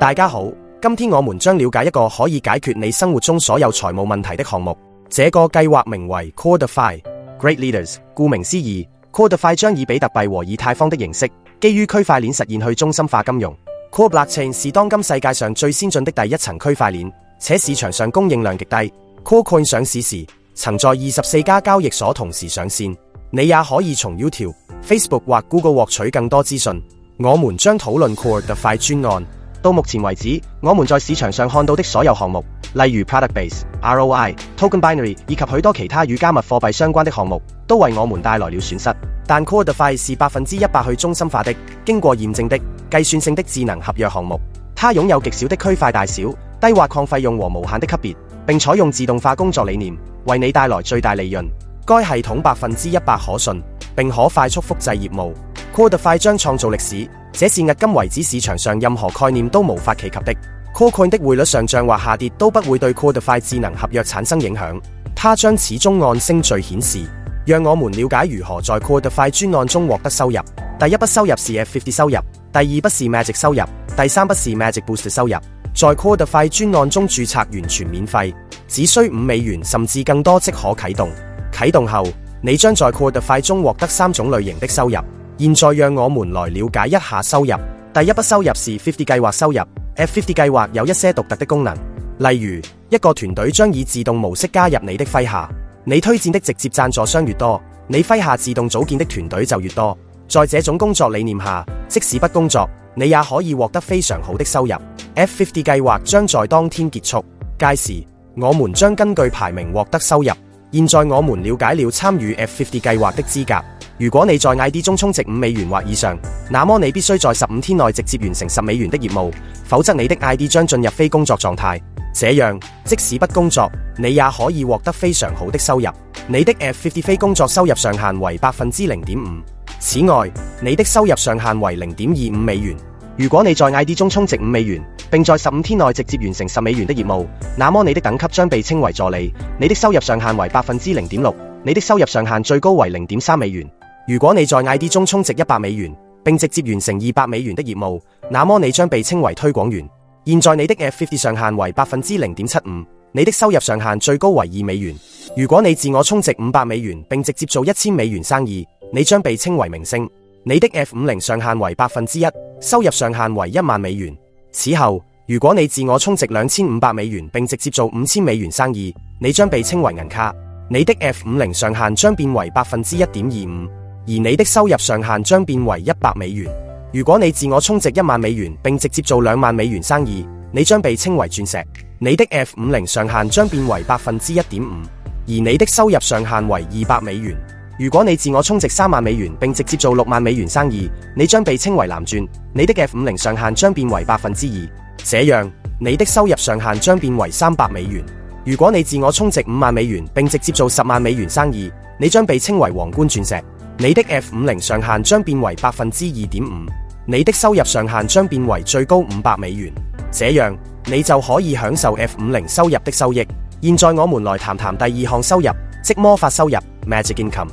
大家好，今天我們將了解一個可以解決你生活中所有財務問題的項目。這個計劃名為 Core DeFi。Great Leaders， 顧名思義 ，Core DeFi 將以比特幣和以太坊的形式，基於區塊鏈實現去中心化金融。Core Blockchain 是當今世界上最先進的第一層區塊鏈，且市場上供應量極低。Core Coin 上市時，曾在24家交易所同時上線。你也可以從 YouTube、Facebook 或 Google 獲取更多資訊。我們將討論 Core DeFi 專案。到目前為止，我們在市場上看到的所有項目，例如 Product Base、ROI、Token Binary 以及許多其他與加密貨幣相關的項目，都為我們帶來了損失。但 Core DeFi 是100%去中心化的、經過驗證的、計算性的智能合約項目。它擁有極小的區塊大小、低挖礦費用和無限的級別，並採用自動化工作理念，為你帶來最大利潤。該系統100%可信，並可快速複製業務。Core DeFi 將創造歷史，這是迄今為止市場上任何概念都無法企及的。Core Coin 的匯率上漲或下跌都不會對 Core DeFi 智能合約產生影響，它將始終按升序顯示。讓我們了解如何在 Core DeFi 專案中獲得收入。第一筆收入是 F50 收入，第二筆是 Magic 收入，第三筆是 Magic Boost 收入。在 Core DeFi 專案中註冊完全免費，只需$5甚至更多即可啟動。啟動後，你將在 Core DeFi 中獲得3種類型的收入。現在讓我們來了解一下收入。第一筆收入是50計劃收入。F50 計劃有一些獨特的功能，例如一個團隊將以自動模式加入你的麾下，你推薦的直接贊助商越多，你麾下自動組建的團隊就越多。在這種工作理念下，即使不工作，你也可以獲得非常好的收入。F50 計劃將在當天結束，屆時我們將根據排名獲得收入。現在我們了解了參與 F50 計劃的資格。如果你在 ID 中充值$5或以上，那麼你必須在15天內直接完成$10的業務，否則你的 ID 將進入非工作狀態。這樣，即使不工作，你也可以獲得非常好的收入。你的 F50 非工作收入上限為 0.5%。此外，你的收入上限為$0.25。如果你在 ID 中充值$5，並在15天內直接完成$10的業務，那麼你的等級將被稱為助理，你的收入上限為 0.6%， 你的收入上限最高為$0.3。如果你在 ID 中充值$100，並直接完成$200的業務，那麼你將被稱為推廣員。現在你的 F50 上限為 0.75%， 你的收入上限最高為$2。如果你自我充值$500，並直接做$1000生意，你將被稱為明星。你的 F50 上限為 1%， 收入上限為$10,000。此後，如果你自我充值$2500，並直接做$5000生意，你將被稱為銀卡。你的 F50 上限將變為 1.25%。而你的收入上限將變為$100。如果你自我充值$10,000，並直接做$20,000生意，你將被稱為鑽石。你的 F50 上限將變為 1.5%， 而你的收入上限為$200。如果你自我充值$30,000，並直接做$60,000生意，你將被稱為藍鑽。你的 F50 上限將變為 2%， 這樣你的收入上限將變為$300。如果你自我充值$50,000，並直接做$100,000生意，你將被稱為皇冠鑽石。你的 F50 上限將變為 2.5%， 你的收入上限將變為最高$500。這樣你就可以享受 F50 收入的收益。現在我們來談談第二項收入，即魔法收入 Magic Income。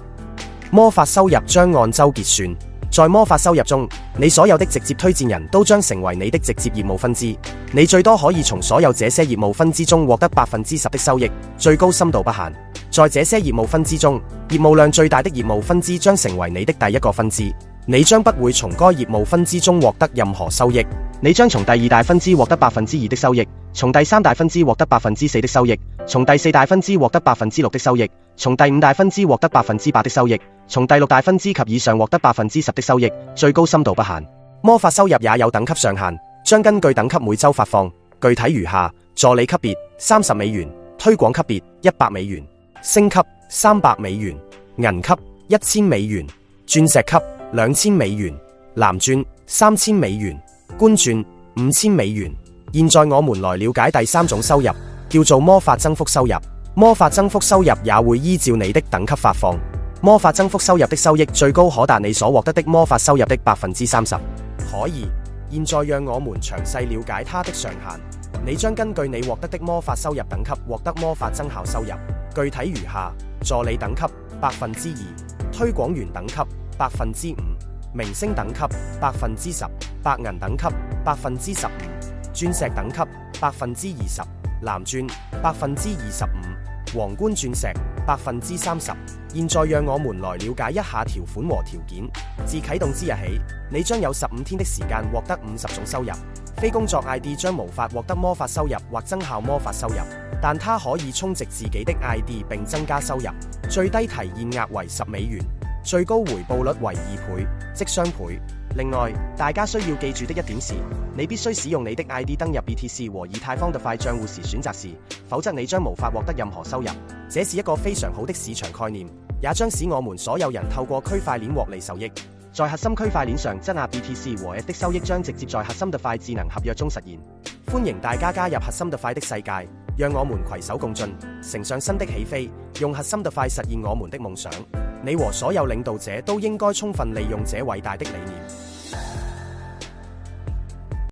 魔法收入將按周結算。在魔法收入中，你所有的直接推薦人都將成為你的直接業務分支。你最多可以從所有這些業務分支中獲得 10% 的收益，最高深度不限。在這些業務分支中，業務量最大的業務分支將成為你的第一個分支。你將不會從該業務分支中獲得任何收益。你將從第二大分支獲得 2% 的收益，從第三大分支獲得 4% 的收益，從第四大分支獲得 6% 的收益，從第五大分支獲得 8% 的收益，從第六大分支及以上獲得 10% 的收益，最高深度不限。魔法收入也有等級上限，將根據等級每周發放，具體如下：助理級別$30，推廣級別$100，星級$300，銀級$1000，鑽石級$2000，藍鑽$3000，冠鑽$5000。現在我們來了解第三種收入，叫做魔法增幅收入。魔法增幅收入也會依照你的等級發放。魔法增幅收入的收益最高可達你所獲得的魔法收入的 30%。可以，現在讓我們詳細了解它的上限。你將根據你獲得的魔法收入等級獲得魔法增效收入，具體如下：助理等級 2%， 推廣員等級 5%， 明星等級 10%， 白銀等級 15%，鑽石等級20%，藍鑽25%，皇冠鑽石30%。現在讓我們來了解一下條款和條件。自啟動之日起，你將有15天的時間獲得50種收入。非工作 ID 將無法獲得魔法收入或增效魔法收入，但它可以充值自己的 ID 並增加收入。最低提現額為$10，最高回報率為2倍，即雙倍。另外，大家需要記住的一點是，你必須使用你的 ID 登入 BTC 和以太坊特快賬戶時選擇是，否則你將無法獲得任何收入。這是一個非常好的市場概念，也將使我們所有人透過區塊鏈獲利受益。在核心區塊鏈上質押 BTC 和 ETH 的收益將直接在核心特快智能合約中實現。歡迎大家加入核心特快的世界，讓我們攜手共進，乘上新的起飛，用核心特快實現我們的夢想。你和所有領導者都應該充分利用這偉大的理念。